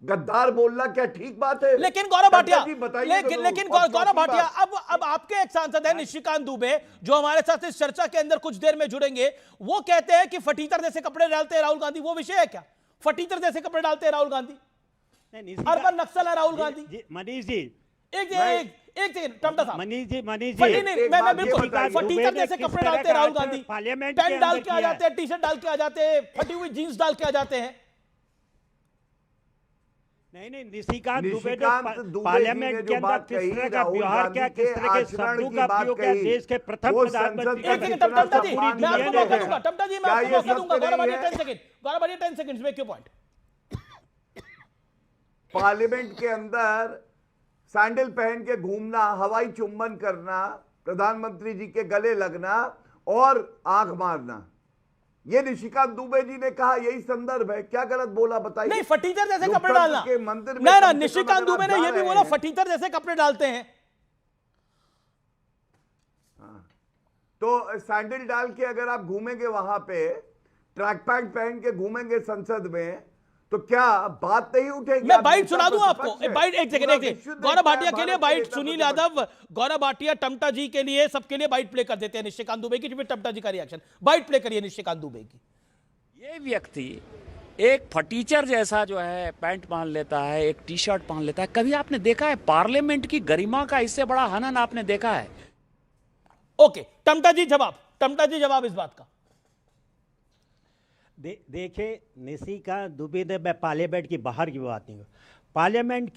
गद्दार बोलना क्या ठीक बात है? लेकिन गौरव भाटिया, बताइए लेकिन गौरव भाटिया, अब आपके एक सांसद है निशिकांत दुबे जो हमारे साथ इस चर्चा के अंदर कुछ देर में जुड़ेंगे। वो कहते हैं कि फटीतर जैसे कपड़े डालते हैं राहुल गांधी। वो विषय है क्या? फटीतर जैसे कपड़े डालते हैं राहुल गांधी, अर्बन नक्सल है राहुल गांधी। मनीष जी एक सेकंड टमटा साहब, मनीष जी मैं बिल्कुल फटीतर जैसे कपड़े डालते हैं राहुल गांधी, पैंट डाल के आ जाते हैं, टी शर्ट डाल के आ जाते हैं, फटी हुई जींस डाल के आ जाते हैं। नहीं, निशिकांत दुबे ने पार्लियामेंट के अंदर किस तरह का व्यवहार किया, किस तरह के शब्दों का प्रयोग किया, देश के प्रथम प्रधानमंत्री। टमटा जी मैं आपको मौका दूंगा, टमटा जी मैं आपको मौका दूंगा। गौरव भाटिया 10 सेकंड, गौरव भाटिया 10 सेकंड्स में क्यों पॉइंट। पार्लियामेंट के अंदर सैंडल पहन के घूमना, हवाई चुम्बन करना, प्रधानमंत्री जी के गले लगना और आंख मारना, ये निशिकांत दुबे जी ने कहा, यही संदर्भ है। क्या गलत बोला बताइए? नहीं, फटीचर जैसे कपड़े डालना के मंदिर में नहीं, निशिकांत दुबे ने यह भी बोला फटीचर जैसे कपड़े डालते हैं। तो सैंडल डाल के अगर आप घूमेंगे वहां पे, ट्रैक पैंट पहन के घूमेंगे संसद में, तो क्या बात नहीं उठेगी? मैं बाइट सुना दूं आपको, बाइट एक सेकंड। गौरव भाटिया के लिए बाइट, सुनील यादव, गौरव भाटिया, टमटा जी के लिए, सबके लिए बाइट प्ले कर देते हैं निशिकांत दुबे की, फिर टमटा जी का रिएक्शन। बाइट प्ले करिए निशिकांत दुबे की। ये व्यक्ति एक फटीचर जैसा जो है पैंट पहन लेता है, एक टी शर्ट पहन लेता है। कभी आपने देखा है पार्लियामेंट की गरिमा का इससे बड़ा हनन आपने देखा है? ओके, टमटा जी जवाब इस बात का। देखिए, निशिकांत दुबे ने, मैं पार्लियामेंट की बाहर की बात नहीं, पार्लियामेंट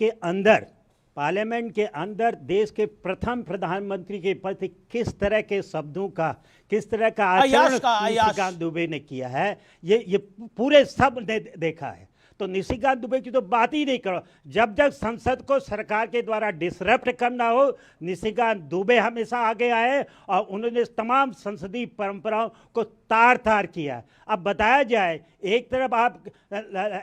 के अंदर देश के प्रथम प्रधानमंत्री के प्रति किस तरह के शब्दों का, किस तरह का आचरण निशिकांत दुबे ने किया है, ये पूरे सब ने देखा है। तो निशिकांत दुबे की तो बात ही नहीं करो। जब जब संसद को सरकार के द्वारा डिसरप्ट करना हो, निशिकांत दुबे हमेशा आगे आए और उन्होंने तमाम संसदीय परंपराओं को तार तार किया। अब बताया जाए, एक तरफ आप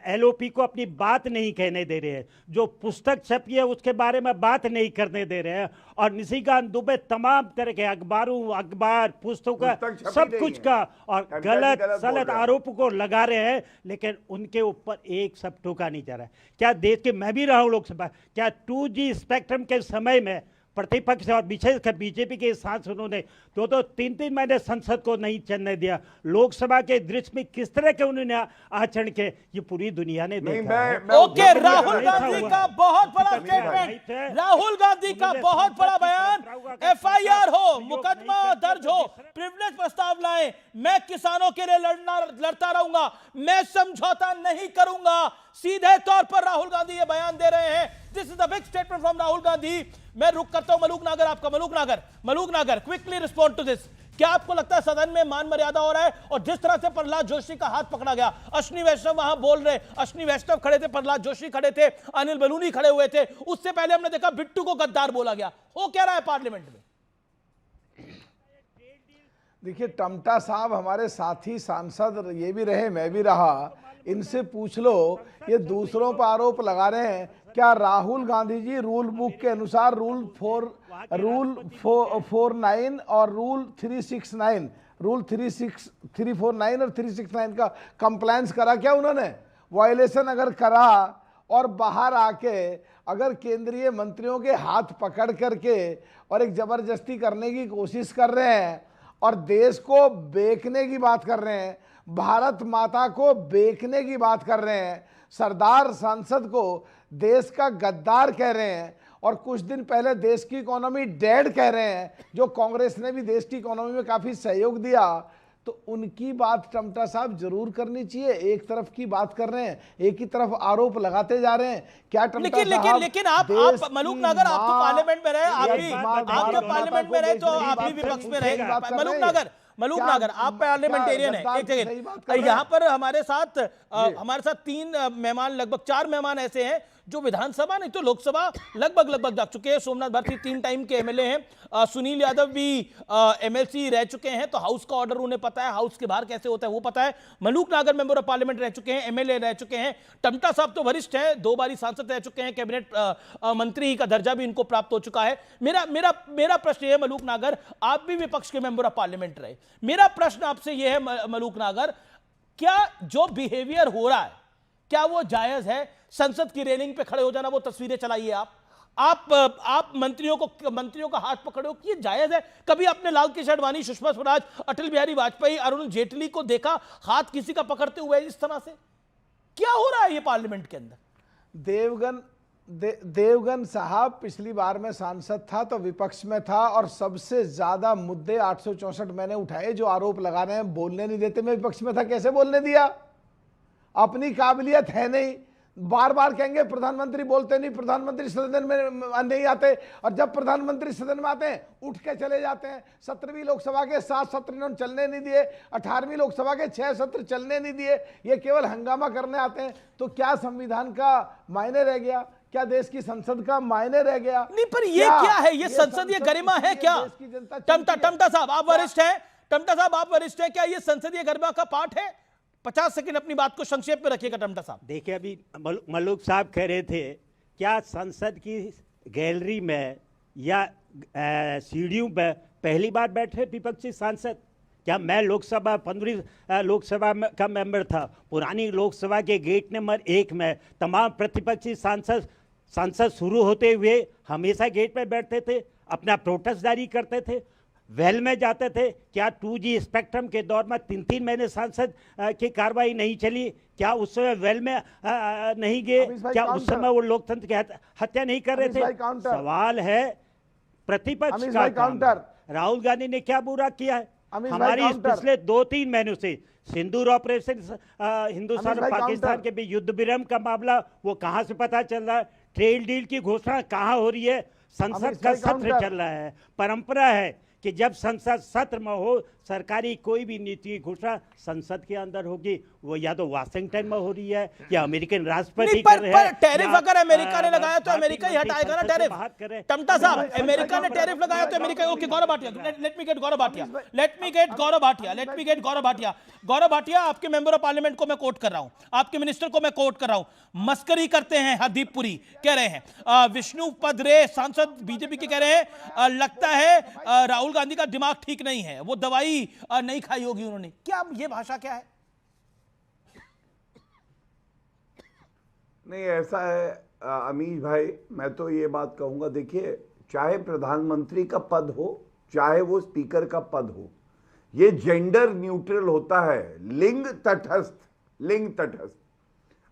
एलओपी को अपनी बात नहीं कहने दे रहे हैं, जो पुस्तक छपी है उसके बारे में बात नहीं करने दे रहे हैं, और निशिकांत दुबे तमाम तरह के अखबार पुस्तकों सब कुछ का और गलत सलत आरोप को लगा रहे हैं, लेकिन उनके ऊपर एक सब टोका नहीं जा रहा है। क्या देश के, मैं भी रहा हूं लोकसभा, क्या 2G स्पेक्ट्रम के समय में प्रतिपक्ष और विशेषकर बीजेपी के सांसदों ने 2-2, 3-3 महीने संसद को नहीं चलने दिया? लोकसभा के दृश्य में किस तरह के उन्होंने आचरण किए, ये पूरी दुनिया ने देखा है। ओके, राहुल गांधी का बहुत बड़ा स्टेटमेंट, राहुल गांधी का बहुत बड़ा बयान। FIR हो, मुकदमा दर्ज हो, प्रिविलेज प्रस्ताव लाए, मैं किसानों के लिए लड़ता रहूंगा, मैं समझौता नहीं करूंगा। सीधे तौर पर राहुल गांधी ये बयान दे रहे हैं। This is the big statement from Rahul Gandhi. मैं रुक करता हूं मलूक नागर आपका। मलूक नागर क्विकली रिस्पॉन्ड टू दिस। क्या आपको लगता है सदन में मान मर्यादा हो रहा है? और जिस तरह से प्रहलाद जोशी का हाथ पकड़ा गया, अश्विनी वैष्णव वहां बोल रहे, अश्विनी वैष्णव खड़े थे, प्रहलाद जोशी खड़े थे, अनिल बलूनी खड़े हुए थे, उससे पहले हमने देखा बिट्टू को गद्दार बोला गया। हो क्या रहा है पार्लियामेंट में? देखिए, टमटा साहब हमारे साथी सांसद ये भी रहे, मैं भी रहा, इनसे पूछ लो, ये दूसरों पर आरोप लगा रहे हैं। क्या राहुल गांधी जी रूल बुक के अनुसार रूल 49 और रूल 349 और 369 का कंप्लायंस करा क्या उन्होंने? वायलेशन अगर करा और बाहर आके अगर केंद्रीय मंत्रियों के हाथ पकड़ करके और एक जबरदस्ती करने की कोशिश कर रहे हैं और देश को बेचने की बात कर रहे हैं, भारत माता को बेचने की बात कर रहे हैं, सरदार सांसद को देश का गद्दार कह रहे हैं, और कुछ दिन पहले देश की इकोनॉमी डेड कह रहे हैं, जो कांग्रेस ने भी देश की इकोनॉमी में काफी सहयोग दिया, तो उनकी बात टमटा साहब जरूर करनी चाहिए। एक तरफ की बात कर रहे हैं, एक ही तरफ आरोप लगाते जा रहे हैं। क्या टमटा साहब, लेकिन आप मलूक नागर, आप तो पार्लियामेंट में रहे, आप भी आपके पार्लियामेंट में रहे, तो आप भी विपक्ष में रहे। मलूक नागर आप पार्लियामेंटेरियन है। एक सेकंड, यहाँ पर हमारे साथ 3 मेहमान, लगभग 4 मेहमान ऐसे हैं जो विधानसभा नहीं तो लोकसभा लगभग जा चुके हैं। सोमनाथ भारती 3 टाइम के एमएलए हैं, सुनील यादव भी एमएलसी रह चुके हैं, तो हाउस का ऑर्डर उन्हें पता है, हाउस के बाहर कैसे होता है वो पता है। मलूक नागर मेंबर ऑफ पार्लियामेंट रह चुके हैं, एमएलए रह चुके हैं। टमटा साहब तो वरिष्ठ हैं, 2 बारी सांसद रह चुके हैं, कैबिनेट मंत्री का दर्जा भी इनको प्राप्त हो चुका है। मेरा प्रश्न यह है मलूक नागर, आप भी विपक्ष के मेंबर ऑफ पार्लियामेंट रहे, मेरा प्रश्न आपसे यह है मलूक नागर, क्या जो बिहेवियर हो रहा है, क्या वो जायज है? संसद की रेलिंग पे खड़े हो जाना, वो तस्वीरें चलाइए आप मंत्रियों का हाथ पकड़े हो, कि ये जायज है? कभी आपने लाल कृष्ण आडवाणी, सुषमा स्वराज, अटल बिहारी वाजपेयी, अरुण जेटली को देखा हाथ किसी का पकड़ते हुए इस तरह से? क्या हो रहा है ये पार्लियामेंट के अंदर? देवगन साहब पिछली बार में सांसद था तो विपक्ष में था, और सबसे ज्यादा मुद्दे 864 मैंने उठाए जो आरोप लगा रहे हैं, बोलने नहीं देते। मैं विपक्ष में था, कैसे बोलने दिया? अपनी काबिलियत है नहीं, बार बार कहेंगे प्रधानमंत्री बोलते नहीं, प्रधानमंत्री सदन में नहीं आते, और जब प्रधानमंत्री सदन में आते हैं उठ के चले जाते हैं। 17वीं लोकसभा के 7 सत्र इन्होंने चलने नहीं दिए, 18वीं लोकसभा के 6 सत्र चलने नहीं दिए, ये केवल हंगामा करने आते हैं। तो क्या संविधान का मायने रह गया? क्या देश की संसद का मायने रह गया? नहीं, पर ये क्या है? ये संसद, ये गरिमा है क्या? टमटा साहब आप वरिष्ठ हैं, टमटा साहब आप वरिष्ठ हैं, क्या ये संसदीय गरिमा का पार्ट है? 50 सेकंड अपनी बात को संक्षेप में रखिएगा टमटा साहब। देखिए, अभी मलूक साहब कह रहे थे क्या संसद की गैलरी में या सीढ़ियों पर पहली बार बैठे विपक्षी सांसद? क्या मैं लोकसभा 15वीं लोकसभा का मेंबर था, पुरानी लोकसभा के गेट नंबर 1 में तमाम प्रतिपक्षी सांसद शुरू होते हुए हमेशा गेट पर बैठते थे, अपना प्रोटेस्ट जारी करते थे, वेल में जाते थे। क्या 2G स्पेक्ट्रम के दौर में 3-3 महीने सांसद की कार्रवाई नहीं चली? क्या उस समय वेल में नहीं गए? क्या उस समय वो लोकतंत्र की हत्या नहीं कर रहे थे? सवाल है प्रतिपक्ष का। राहुल गांधी ने क्या बुरा किया है? हमारी पिछले 2-3 महीनों से सिंदूर ऑपरेशन, हिंदुस्तान और पाकिस्तान के बीच युद्ध विराम का मामला, वो कहां से पता चल रहा है? ट्रेड डील की घोषणा कहां हो रही है? संसद का सत्र चल रहा है। परंपरा है कि जब संसद सत्र में हो, सरकारी कोई भी नीति की घोषणा संसद के अंदर होगी, वो या तो वाशिंगटन में हो रही है या अमेरिकन राष्ट्रपति कर रहे हैं। टैरिफ अगर अमेरिका ने लगाया तो अमेरिका ही हटाएगा ना टैरिफ। टमटा साहब, अमेरिका ने टैरिफ लगाया तो America. Okay, Gaurav Bhatia, let me gate Gaurav Bhatia, आपके मेंबर ऑफ पार्लियामेंट को मैं कोट कर रहा हूं, आपके मिनिस्टर को मैं कोट कर रहा हूं। मस्करी करते हैं हरदीप पुरी, कह रहे हैं विष्णु पद रे सांसद बीजेपी के, कह रहे हैं लगता है राहुल गांधी का दिमाग ठीक नहीं है, वो दवाई नहीं खाई होगी उन्होंने। क्या ये भाषा क्या है? नहीं, ऐसा है अमीश भाई, मैं तो ये बात कहूंगा, देखिए, चाहे प्रधानमंत्री का पद हो, चाहे वो स्पीकर का पद हो, ये जेंडर न्यूट्रल होता है, लिंग तटस्थ।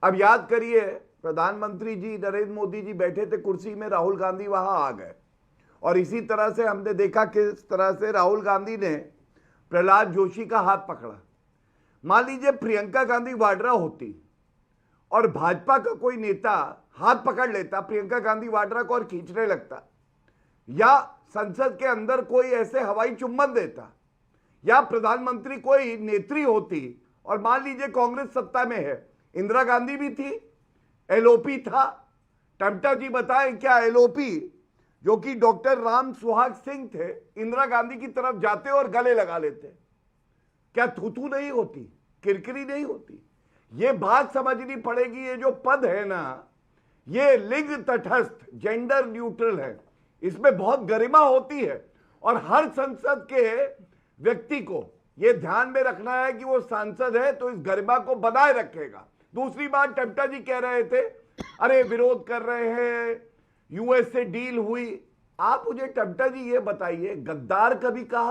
अब याद करिए, प्रधानमंत्री जी नरेंद्र मोदी जी बैठे थे कुर्सी में, राहुल गांधी वहां आ गए, और इसी तरह से हमने देखा किस तरह से राहुल गांधी ने प्रहलाद जोशी का हाथ पकड़ा। मान लीजिए प्रियंका गांधी वाड्रा होती और भाजपा का कोई नेता हाथ पकड़ लेता प्रियंका गांधी वाड्रा को और खींचने लगता, या संसद के अंदर कोई ऐसे हवाई चुम्बन देता, या प्रधानमंत्री कोई नेत्री होती, और मान लीजिए कांग्रेस सत्ता में है, इंदिरा गांधी भी थी, एलओपी था। टमटा जी बताएं, क्या एलओपी जो कि डॉक्टर राम सुहाग सिंह थे, इंदिरा गांधी की तरफ जाते और गले लगा लेते, क्या थूथू नहीं होती, किरकिरी नहीं होती? ये बात समझनी पड़ेगी। ये जो पद है ना, ये लिंग तटस्थ, जेंडर न्यूट्रल है, इसमें बहुत गरिमा होती है, और हर संसद के व्यक्ति को ये ध्यान में रखना है कि वो सांसद है तो इस गरिमा को बनाए रखेगा। दूसरी बात, टमटा जी कह रहे थे अरे विरोध कर रहे हैं, यूएस से डील हुई। आप मुझे टमटा जी ये बताइए, गद्दार कभी कहा